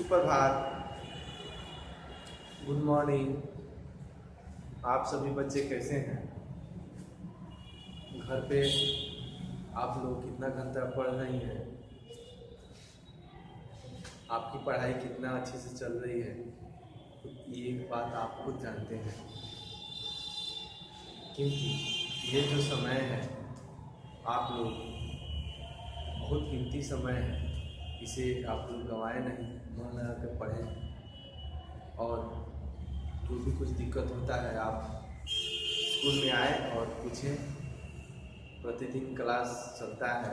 सुप्रभात, good morning. आप सभी बच्चे कैसे हैं? घर पे आप लोग कितना घंटा पढ़ रही हैं? आपकी पढ़ाई कितना अच्छे से चल रही है? ये बात आप खुद जानते हैं, क्योंकि ये जो समय है आप लोग बहुत कीमती समय है, इसे आप लोग गंवाए नहीं, मन लगा कर पढ़ें। और जो भी कुछ दिक्कत होता है आप स्कूल में आए और पूछें। प्रतिदिन क्लास चलता है,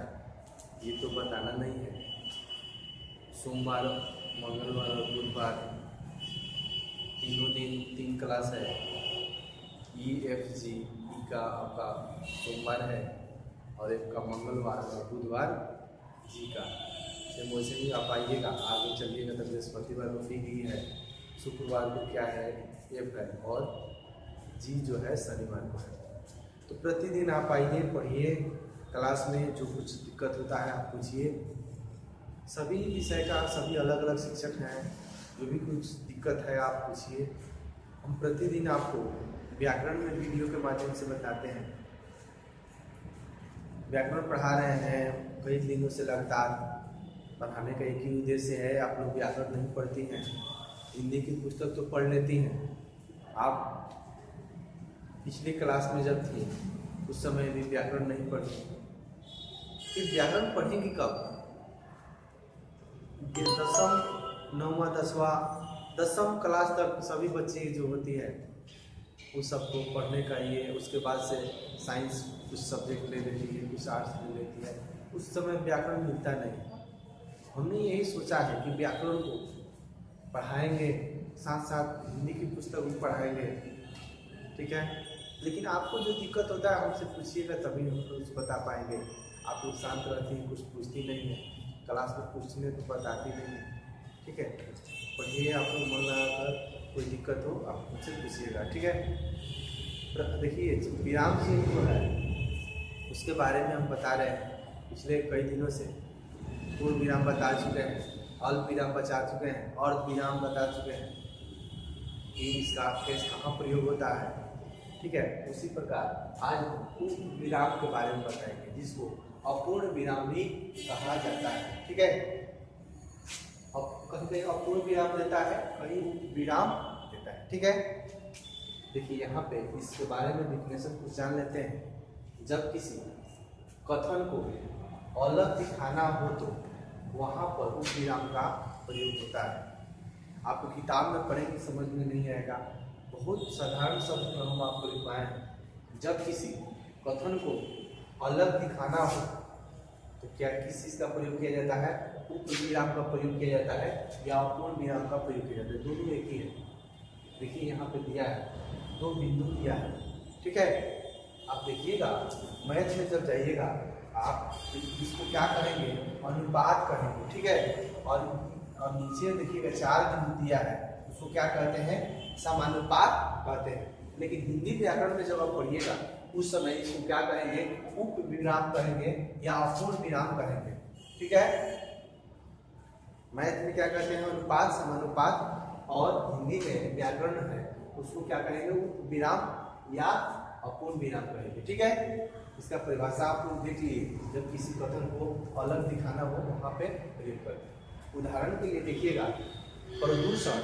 ये तो बताना नहीं है। सोमवार, मंगलवार और बुधवार तीनों दिन 3 क्लास है। EFG का आपका सोमवार है और एक का मंगलवार और बुधवार जी का। सेम वैसे ही आप आइएगा, आगे चलिएगा तो बृहस्पतिवार को ही है, शुक्रवार को क्या है F है और जी जो है शनिवार को है। तो प्रतिदिन आप आइए, पढ़िए, क्लास में जो कुछ दिक्कत होता है आप पूछिए। सभी विषय का सभी अलग अलग शिक्षक हैं, जो भी कुछ दिक्कत है आप पूछिए। हम प्रतिदिन आपको व्याकरण में वीडियो के माध्यम से बताते हैं। व्याकरण पढ़ा रहे हैं कई दिनों से लगातार। पढ़ाने का एक ही उद्देश्य है, आप लोग व्याकरण नहीं पढ़ती हैं, हिंदी की पुस्तक तो पढ़ लेती हैं। आप पिछली क्लास में जब थी उस समय भी व्याकरण नहीं पढ़ी, फिर व्याकरण पढ़ेंगी कब? 10वीं, 9वीं, 10वीं क्लास तक सभी बच्चे जो होती है उस सबको पढ़ने का ये, उसके बाद से साइंस कुछ सब्जेक्ट ले लेती है, कुछ आर्ट्स ले लेती है, उस समय व्याकरण मिलता नहीं। हमने यही सोचा है कि व्याकरण को पढ़ाएंगे, साथ साथ हिंदी की पुस्तक भी पढ़ाएंगे, ठीक है। लेकिन आपको जो दिक्कत होता है हमसे पूछिएगा, तभी हम कुछ बता पाएंगे। आप लोग शांत रहती हैं, कुछ पूछती नहीं है, क्लास में पूछने तो बताती नहीं है, ठीक है। पढ़िए, आप लोग मन लगाकर, कोई दिक्कत हो आप मुझसे पूछिएगा, ठीक है। देखिए, विराम चिन्ह जो है उसके बारे में हम बता रहे हैं पिछले कई दिनों से। पूर्ण विराम बता चुके हैं, अल्प विराम बता चुके हैं, अर्ध विराम बता चुके हैं कि इसका केस कहाँ प्रयोग होता है, ठीक है। उसी प्रकार आज पूर्ण विराम के बारे में बताएंगे, जिसको अपूर्ण विराम भी कहा जाता है, ठीक है। अब कहीं अपूर्ण विराम देता है, कहीं विराम देता है, ठीक है। देखिए यहाँ पे इसके बारे में डिफिनेशन कुछ जान लेते हैं। जब किसी कथन को अलग दिखाना हो तो वहाँ पर उस विराम का प्रयोग होता है। आपको किताब में पढ़ेंगे समझ में नहीं आएगा, बहुत साधारण शब्द में हम आपको लिखवाए हैं। जब किसी कथन को अलग दिखाना हो तो क्या किस चीज़ का प्रयोग किया जाता है? उप विराम का प्रयोग किया जाता है या अपूर्ण विराम का प्रयोग किया जाता है, दोनों एक ही है। देखिए यहाँ पे दिया है, 2 बिंदु दिया है, ठीक है। आप देखिएगा, मैथ में जब जाइएगा आप इसको क्या कहेंगे? अनुपात कहेंगे, ठीक है। और नीचे देखिएगा 4 बिंदु दिया है, उसको क्या कहते हैं? समानुपात कहते हैं। लेकिन हिंदी व्याकरण में जब आप पढ़िएगा उस समय इसको क्या कहेंगे? उप विराम कहेंगे या अपूर्ण विराम कहेंगे, ठीक है। मैथ में क्या कहते हैं? अनुपात, समानुपात। और हिंदी में व्याकरण है उसको क्या कहेंगे? उप विराम या अपूर्ण विराम कहेंगे, ठीक है। इसका परिभाषा आप लोग देख लीजिए। जब किसी कथन को अलग दिखाना हो वहाँ पे प्रयोग करते हैं। उदाहरण के लिए देखिएगा, प्रदूषण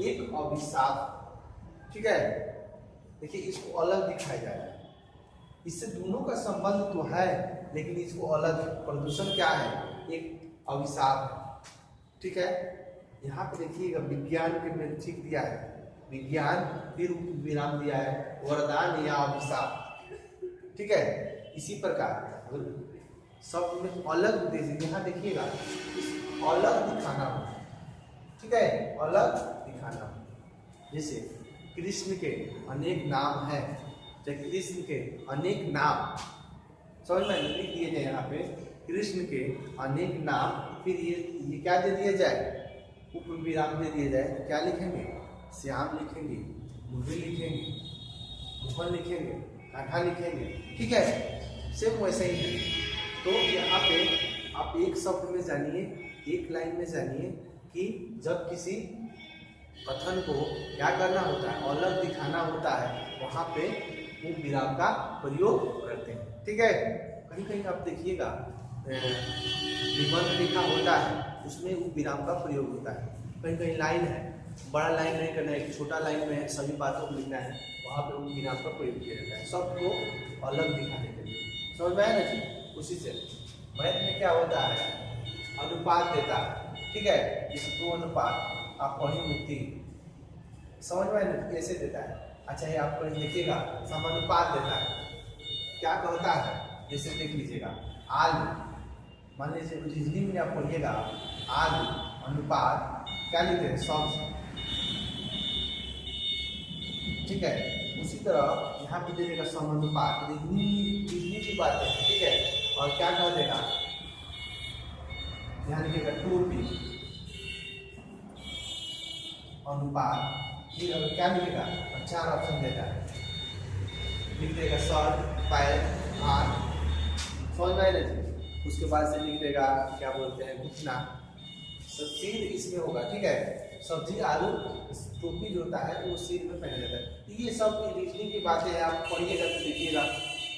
एक अभिशाप, ठीक है। देखिए इसको अलग दिखाया जा रहा है, इससे दोनों का संबंध तो है लेकिन इसको अलग। प्रदूषण क्या है? एक अभिशाप है, ठीक है। यहाँ पे देखिएगा विज्ञान के में ठीक दिया है, विज्ञान, फिर विराम दिया है, वरदान या अभिशाप, ठीक है। इसी प्रकार सब में अलग उद्देश्य, यहाँ देखिएगा अलग दिखाना हो, ठीक है, अलग दिखाना हो। जैसे कृष्ण के अनेक नाम हैं, जैसे कृष्ण के अनेक नाम, समझ में लिख दिए जाए यहाँ पे कृष्ण के अनेक नाम, फिर ये क्या दे दिया जाए? उप विराम दे दिया जाए, तो क्या लिखेंगे? श्याम लिखेंगे, मुरली लिखेंगे, मोहन लिखेंगे, कान्हा लिखेंगे, ठीक है। सेम वैसे ही है। तो यहाँ पे आप एक शब्द में जानिए, एक लाइन में जानिए कि जब किसी कथन को क्या करना होता है, अलग दिखाना होता है, वहां पे वो विराम का प्रयोग करते हैं। ठीक है, कहीं कहीं आप देखिएगा निबंध लिखा होता है, उसमें वो विराम का प्रयोग होता है। कहीं कहीं लाइन है, बड़ा लाइन नहीं करना है, एक छोटा लाइन में सभी बातों को लिखना है, वहाँ पे वो विराम का प्रयोग किया जाता है, सबको अलग दिखाने के लिए। समझ में आया ना जी? उसी से मैथ में क्या होता है, अनुपात देता है। ठीक है, जैसे 2 अनुपात आप पढ़ी मुक्ति, समझ में आया, कैसे देता है। अच्छा ये आप देखिएगा, समानुपात देता है, क्या कहता है, जैसे देख लीजिएगा आलू, मान लीजिए रीजनिंग में आप पढ़िएगा आलू अनुपात क्या लिखते हैं, सब्जी। ठीक है, उसी तरह यहाँ पे दे देगा समानुपात, रीजनिंग की बात है। ठीक है, और क्या कह देगा, यहाँ लिखेगा टोपी अनुपात, फिर क्या लिखेगा, 4 ऑप्शन देता है, लिख देगा सर, पैर, हाथ। समझ में आए। उसके बाद से लिख देगा क्या बोलते हैं, घुटना, सिर इसमें होगा। ठीक है, सब्जी आलू, टोपी जो होता है वो सिर में पहना जाता है। ये सब रीजनिंग की बातें हैं, आप पढ़िएगा तो देखिएगा,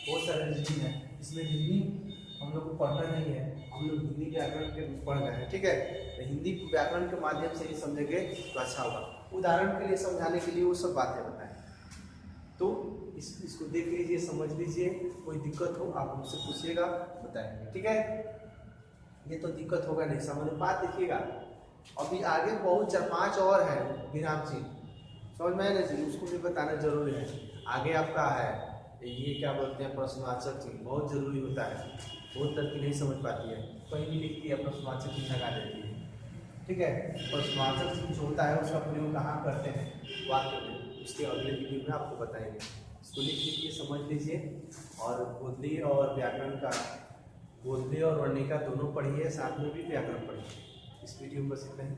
बहुत सारे रीजनिंग है इसमें। रीजनिंग हम लोग को पढ़ना नहीं है, हम लोग हिंदी व्याकरण के पढ़ रहे हैं। ठीक है, तो हिंदी व्याकरण के माध्यम से ही समझेंगे तो अच्छा होगा। उदाहरण के लिए समझाने के लिए वो सब बातें बताएं, तो इसको देख लीजिए, समझ लीजिए, कोई दिक्कत हो आप मुझसे पूछिएगा, बताएंगे। ठीक है, ये तो दिक्कत होगा नहीं। समानुपात देखिएगा, अभी आगे बहुत 4-5 और है विराम चिन्ह, समझ में आया ना जी, उसको भी बताना जरूरी है। आगे आपका है ये क्या बोलते हैं, प्रश्नवाचक चिन्ह, बहुत जरूरी होता है, बहुत लड़की नहीं समझ पाती है, कहीं भी लिखती है प्रश्नवाचक चिन्ह लगा देती है। ठीक है, प्रश्नवाचक चिन्ह जो होता है उसका प्रयोग कहाँ करते हैं, वाक्य में, उसके अगले वीडियो में आपको बताएंगे। इसको लिख लीजिए, समझ लीजिए, और बोधली और व्याकरण का, बोधली और वर्णिका दोनों पढ़िए, साथ में भी व्याकरण पढ़िए। इस वीडियो में बस इतना ही।